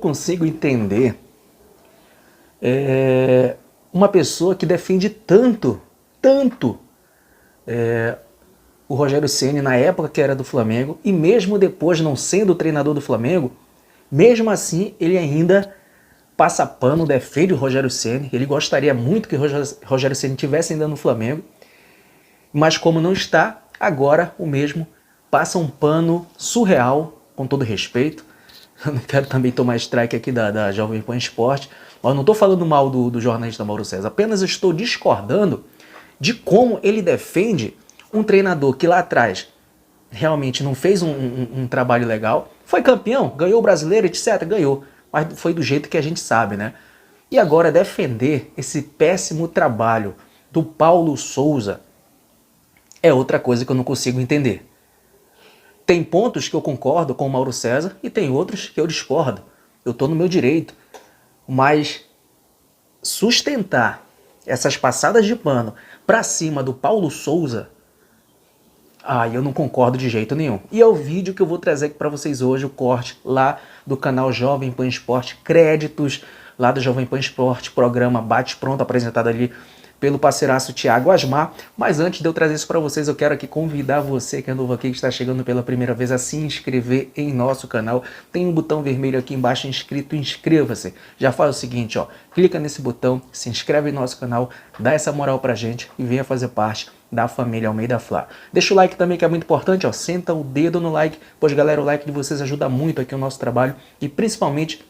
consigo entender uma pessoa que defende tanto o Rogério Ceni na época que era do Flamengo, e mesmo depois não sendo o treinador do Flamengo, mesmo assim ele ainda passa pano, defende o Rogério Ceni. Ele gostaria muito que o Rogério Ceni estivesse ainda no Flamengo, mas como não está, agora o mesmo passa um pano surreal, com todo respeito. Eu não quero também tomar strike aqui da Jovem Pan Esporte, mas eu não estou falando mal do jornalista Mauro César, apenas estou discordando de como ele defende um treinador que lá atrás realmente não fez um trabalho legal, foi campeão, ganhou o Brasileiro, etc, ganhou, mas foi do jeito que a gente sabe, né? E agora defender esse péssimo trabalho do Paulo Souza é outra coisa que eu não consigo entender. Tem pontos que eu concordo com o Mauro César e tem outros que eu discordo. Eu estou no meu direito. Mas sustentar essas passadas de pano para cima do Paulo Souza, eu não concordo de jeito nenhum. E é o vídeo que eu vou trazer aqui para vocês hoje, o corte lá do canal Jovem Pan Esporte, créditos lá do Jovem Pan Esporte, programa Bate Pronto, apresentado ali pelo parceiraço Thiago Asmar. Mas antes de eu trazer isso para vocês, eu quero aqui convidar você que é novo aqui, que está chegando pela primeira vez, a se inscrever em nosso canal. Tem um botão vermelho aqui embaixo inscrito, inscreva-se. Já faz o seguinte, ó, clica nesse botão, se inscreve em nosso canal, dá essa moral pra gente e venha fazer parte da família Almeida Flá. Deixa o like também, que é muito importante, ó, senta o dedo no like, pois galera, o like de vocês ajuda muito aqui o nosso trabalho e principalmente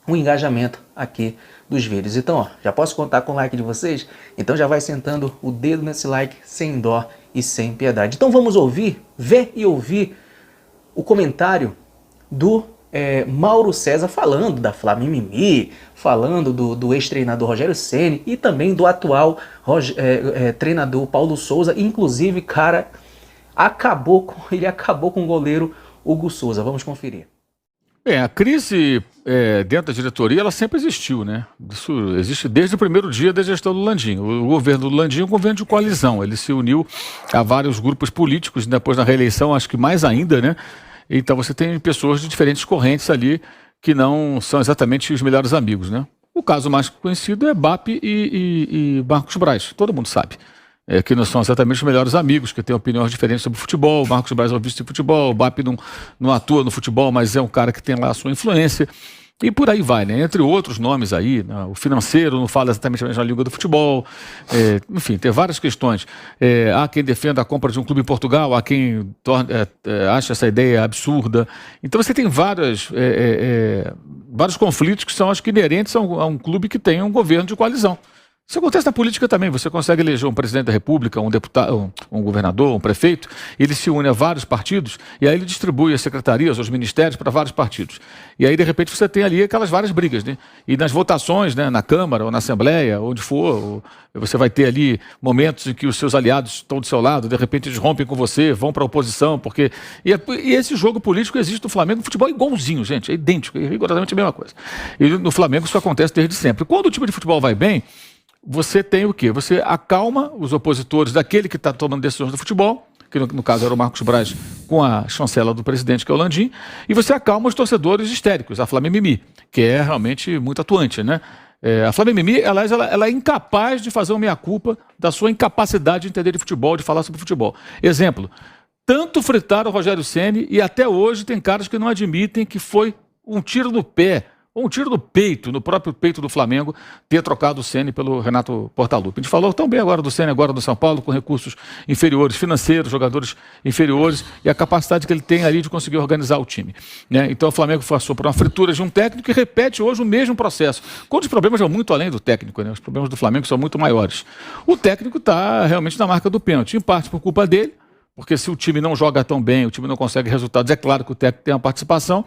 o engajamento aqui dos vídeos. Então, ó, já posso contar com o like de vocês? Então já vai sentando o dedo nesse like sem dó e sem piedade. Então vamos ver e ouvir o comentário do Mauro César falando da Flá Mimimi, falando do ex-treinador Rogério Ceni e também do atual treinador Paulo Souza. Inclusive, cara, ele acabou com o goleiro Hugo Souza. Vamos conferir. Bem, a crise dentro da diretoria, ela sempre existiu, né? Isso existe desde o primeiro dia da gestão do Landim. O governo do Landim é um governo de coalizão. Ele se uniu a vários grupos políticos, depois na reeleição, acho que mais ainda, né? Então você tem pessoas de diferentes correntes ali que não são exatamente os melhores amigos, né? O caso mais conhecido é BAP e Marcos Braz, todo mundo sabe. Que não são exatamente os melhores amigos, que têm opiniões diferentes sobre futebol. O Marcos Braz é um vice de futebol, o BAP não atua no futebol, mas é um cara que tem lá a sua influência. E por aí vai, né? Entre outros nomes aí, né? O financeiro não fala exatamente a mesma língua do futebol. Enfim, tem várias questões. Há quem defenda a compra de um clube em Portugal, há quem acha essa ideia absurda. Então você tem vários conflitos que são, acho que, inerentes a um clube que tem um governo de coalizão. Isso acontece na política também. Você consegue eleger um presidente da República, um deputado, um governador, um prefeito, ele se une a vários partidos e aí ele distribui as secretarias, os ministérios para vários partidos. E aí, de repente, você tem ali aquelas várias brigas, né? E nas votações, né, na Câmara ou na Assembleia, onde for, você vai ter ali momentos em que os seus aliados estão do seu lado, de repente eles rompem com você, vão para a oposição, porque... E esse jogo político existe no Flamengo, no futebol é igualzinho, gente, é idêntico, é rigorosamente a mesma coisa. E no Flamengo isso acontece desde sempre. Quando o time de futebol vai bem, você tem o quê? Você acalma os opositores daquele que está tomando decisões do futebol, que no caso era o Marcos Braz com a chancela do presidente, que é o Landim, e você acalma os torcedores histéricos, a Flá Mimimi, que é realmente muito atuante, né? A Flá Mimimi, aliás, ela é incapaz de fazer uma meia-culpa da sua incapacidade de entender de futebol, de falar sobre futebol. Exemplo, tanto fritaram o Rogério Ceni e até hoje tem caras que não admitem que foi um tiro no pé, ou um tiro no peito, no próprio peito do Flamengo, ter trocado o Ceni pelo Renato Portaluppi. A gente falou tão bem agora do Ceni, agora do São Paulo, com recursos inferiores, financeiros, jogadores inferiores, e a capacidade que ele tem ali de conseguir organizar o time, né? Então o Flamengo passou por uma fritura de um técnico que repete hoje o mesmo processo, quando os problemas vão muito além do técnico, né? Os problemas do Flamengo são muito maiores. O técnico está realmente na marca do pênalti, em parte por culpa dele, porque se o time não joga tão bem, o time não consegue resultados, é claro que o técnico tem uma participação,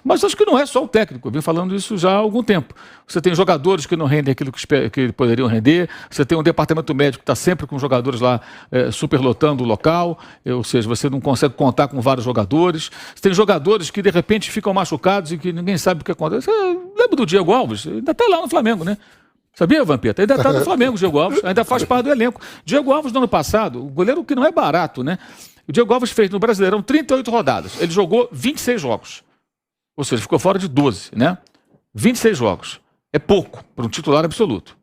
mas acho que não é só o técnico, eu venho falando isso já há algum tempo. Você tem jogadores que não rendem aquilo que poderiam render, você tem um departamento médico que está sempre com jogadores lá superlotando o local, ou seja, você não consegue contar com vários jogadores, você tem jogadores que de repente ficam machucados e que ninguém sabe o que acontece. Lembra do Diego Alves? Ainda está lá no Flamengo, né? Sabia, Vampeta? Ainda está no Flamengo, o Diego Alves, ainda faz parte do elenco. Diego Alves, no ano passado, o goleiro que não é barato, né? O Diego Alves fez no Brasileirão 38 rodadas. Ele jogou 26 jogos. Ou seja, ficou fora de 12, né? 26 jogos. É pouco para um titular absoluto.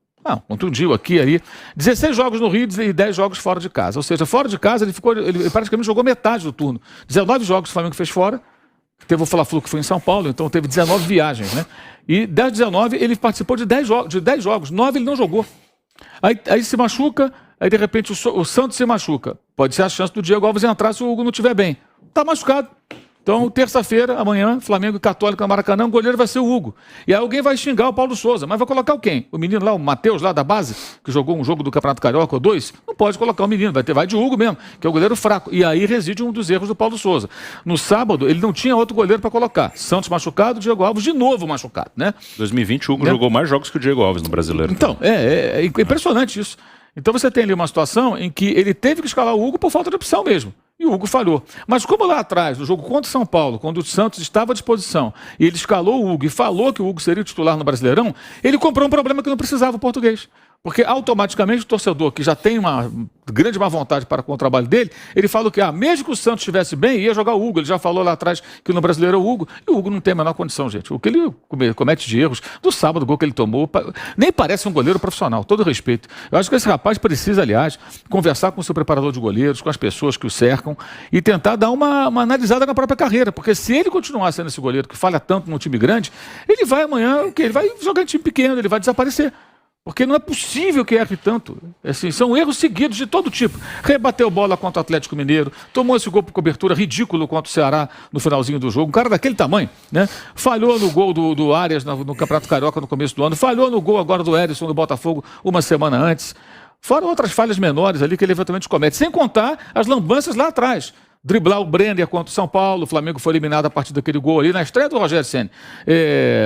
Contundiu aqui, ali. 16 jogos no Rio e 10 jogos fora de casa. Ou seja, fora de casa ele praticamente jogou metade do turno. 19 jogos o Flamengo fez fora. Teve o Fla-Flu que foi em São Paulo, então teve 19 viagens, né? E das 19 ele participou de 10 jogos, 9 ele não jogou. Aí se machuca, aí de repente o Santos se machuca. Pode ser a chance do Diego Alves entrar se o Hugo não estiver bem. Tá machucado. Então, terça-feira, amanhã, Flamengo e Católica no Maracanã, o goleiro vai ser o Hugo. E aí alguém vai xingar o Paulo Souza, mas vai colocar o quem? O menino lá, o Matheus, lá da base, que jogou um jogo do Campeonato Carioca ou 2? Não pode colocar o menino, vai de Hugo mesmo, que é o goleiro fraco. E aí reside um dos erros do Paulo Souza. No sábado, ele não tinha outro goleiro para colocar. Santos machucado, Diego Alves de novo machucado, né? 2020, o Hugo jogou mais jogos que o Diego Alves no Brasileiro. Então, é impressionante isso. Então você tem ali uma situação em que ele teve que escalar o Hugo por falta de opção mesmo. E o Hugo falhou. Mas como lá atrás, no jogo contra o São Paulo, quando o Santos estava à disposição, e ele escalou o Hugo e falou que o Hugo seria o titular no Brasileirão, ele comprou um problema que não precisava o português. Porque automaticamente o torcedor, que já tem uma grande má vontade para com o trabalho dele, ele falou que mesmo que o Santos estivesse bem, ia jogar o Hugo. Ele já falou lá atrás que no Brasileiro é o Hugo. E o Hugo não tem a menor condição, gente. O que ele comete de erros, do sábado, o gol que ele tomou, nem parece um goleiro profissional, todo respeito. Eu acho que esse rapaz precisa, aliás, conversar com o seu preparador de goleiros, com as pessoas que o cercam e tentar dar uma analisada na própria carreira. Porque se ele continuar sendo esse goleiro que falha tanto num time grande, ele vai amanhã, ele vai jogar em time pequeno, ele vai desaparecer. Porque não é possível que erre tanto. Assim, são erros seguidos de todo tipo. Rebateu bola contra o Atlético Mineiro, tomou esse gol por cobertura ridículo contra o Ceará no finalzinho do jogo. Um cara daquele tamanho, né? Falhou no gol do Arias no Campeonato Carioca no começo do ano. Falhou no gol agora do Erisson no Botafogo uma semana antes. Fora outras falhas menores ali que ele eventualmente comete. Sem contar as lambanças lá atrás. Driblar o Brenner contra o São Paulo, o Flamengo foi eliminado a partir daquele gol ali, na estreia do Rogério Ceni.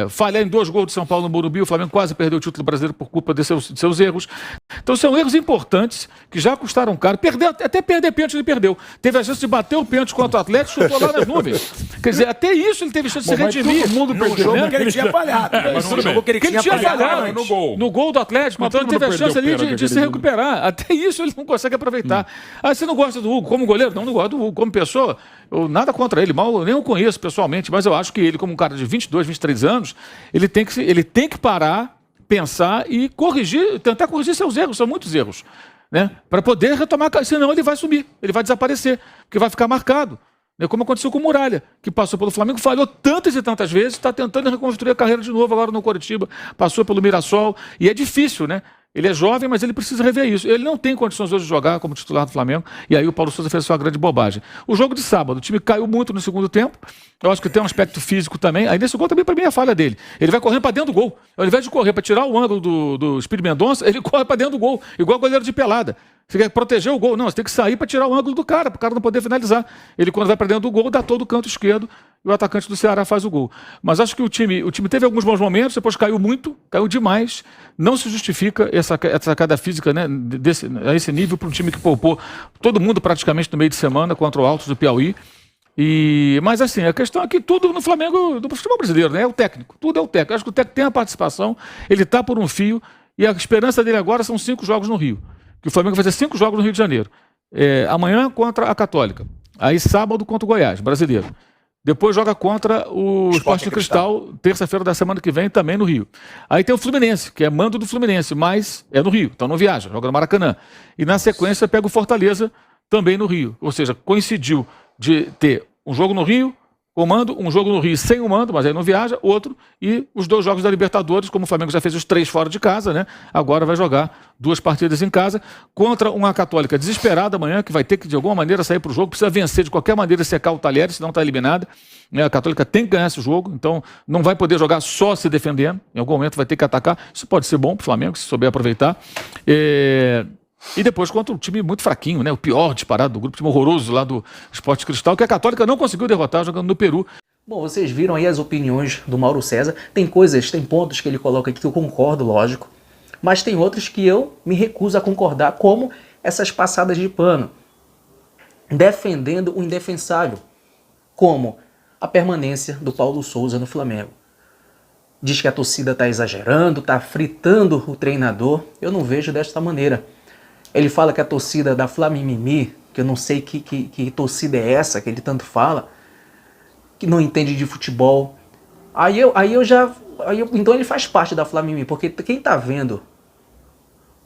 Falhar em 2 gols de São Paulo no Morumbi, o Flamengo quase perdeu o título brasileiro por culpa de seus erros. Então são erros importantes que já custaram caro. Até perder pênalti ele perdeu. Teve a chance de bater o pênalti contra o Atlético, chutou lá nas nuvens. Quer dizer, até isso ele teve chance de se redimir. Todo mundo perdeu, né? Que ele tinha falhado. Que ele tinha falhado no gol do Atlético, então ele teve a chance ali de se recuperar. Até isso ele não consegue aproveitar. Você não gosta do Hugo como goleiro? Não gosto do Hugo. Como pessoa, eu nada contra ele, mal, eu nem o conheço pessoalmente, mas eu acho que ele, como um cara de 22, 23 anos, ele tem que parar, pensar e tentar corrigir seus erros, são muitos erros, né? Para poder retomar, senão ele vai sumir, ele vai desaparecer, porque vai ficar marcado. Como aconteceu com o Muralha, que passou pelo Flamengo, falhou tantas e tantas vezes, está tentando reconstruir a carreira de novo agora no Coritiba, passou pelo Mirassol, e é difícil, né? Ele é jovem, mas ele precisa rever isso. Ele não tem condições hoje de jogar como titular do Flamengo, e aí o Paulo Souza fez uma grande bobagem. O jogo de sábado, o time caiu muito no segundo tempo, eu acho que tem um aspecto físico também, aí nesse gol também para mim é a falha dele. Ele vai correndo para dentro do gol, ao invés de correr para tirar o ângulo do Espírito Mendonça, ele corre para dentro do gol, igual goleiro de pelada. Você quer proteger o gol? Não, você tem que sair para tirar o ângulo do cara, para o cara não poder finalizar. Ele, quando vai para dentro do gol, dá todo o canto esquerdo e o atacante do Ceará faz o gol. Mas acho que o time teve alguns bons momentos, depois caiu muito, caiu demais. Não se justifica essa queda física, né, a esse nível para um time que poupou todo mundo praticamente no meio de semana contra o Altos do Piauí. Mas assim, a questão é que tudo no Flamengo, do futebol brasileiro, né, é o técnico. Tudo é o técnico. Acho que o técnico tem a participação, ele está por um fio e a esperança dele agora são 5 jogos no Rio. Que o Flamengo vai fazer 5 jogos no Rio de Janeiro. Amanhã contra a Católica. Aí sábado contra o Goiás, brasileiro. Depois joga contra o Sport Cristal, terça-feira da semana que vem, também no Rio. Aí tem o Fluminense, que é mando do Fluminense, mas é no Rio, então não viaja, joga no Maracanã. E na sequência pega o Fortaleza, também no Rio. Ou seja, coincidiu de ter um jogo no Rio, com mando, um jogo no Rio sem o mando, mas aí não viaja, outro, e os 2 jogos da Libertadores, como o Flamengo já fez os 3 fora de casa, né? Agora vai jogar 2 partidas em casa, contra uma Católica desesperada amanhã, que vai ter que de alguma maneira sair para o jogo, precisa vencer de qualquer maneira, secar o Talheres, senão está eliminada. A Católica tem que ganhar esse jogo, então não vai poder jogar só se defendendo, em algum momento vai ter que atacar, isso pode ser bom para o Flamengo, se souber aproveitar. E depois contra um time muito fraquinho, né? O pior disparado do grupo, time horroroso lá do Sport Cristal, que a Católica não conseguiu derrotar jogando no Peru. Bom, vocês viram aí as opiniões do Mauro César. Tem pontos que ele coloca aqui que eu concordo, lógico. Mas tem outros que eu me recuso a concordar, como essas passadas de pano. Defendendo o indefensável. Como a permanência do Paulo Souza no Flamengo. Diz que a torcida está exagerando, está fritando o treinador. Eu não vejo desta maneira. Ele fala que a torcida da Flamimimi, que eu não sei que torcida é essa, que ele tanto fala, que não entende de futebol. Aí eu já Então ele faz parte da Flamimimi, porque quem tá vendo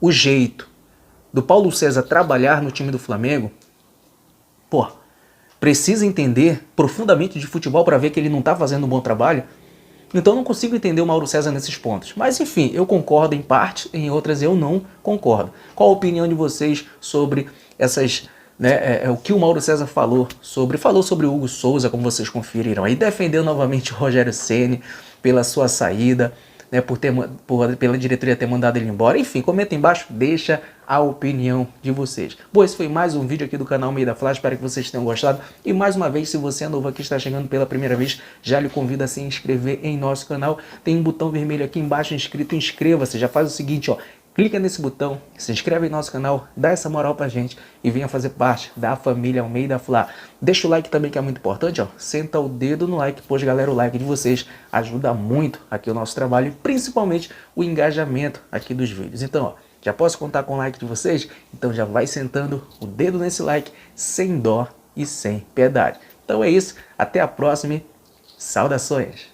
o jeito do Paulo César trabalhar no time do Flamengo, pô, precisa entender profundamente de futebol para ver que ele não tá fazendo um bom trabalho. Então eu não consigo entender o Mauro César nesses pontos. Mas enfim, eu concordo em parte, em outras eu não concordo. Qual a opinião de vocês sobre essas, né, o que o Mauro César falou sobre o Hugo Souza, como vocês conferiram aí, defendeu novamente o Rogério Ceni pela sua saída, né, pela diretoria ter mandado ele embora. Enfim, comenta embaixo, deixa a opinião de vocês. Bom, esse foi mais um vídeo aqui do canal Meio da Fla, espero que vocês tenham gostado. E mais uma vez, se você é novo aqui, está chegando pela primeira vez, já lhe convido a se inscrever em nosso canal. Tem um botão vermelho aqui embaixo inscrito, inscreva-se. Já faz o seguinte, ó, clica nesse botão, se inscreve em nosso canal, dá essa moral pra gente e venha fazer parte da família Almeida Fla. Deixa o like também, que é muito importante, ó. Senta o dedo no like, pois galera, o like de vocês ajuda muito aqui o nosso trabalho e principalmente o engajamento aqui dos vídeos. Então, ó, já posso contar com o like de vocês? Então já vai sentando o dedo nesse like sem dó e sem piedade. Então é isso, até a próxima e saudações!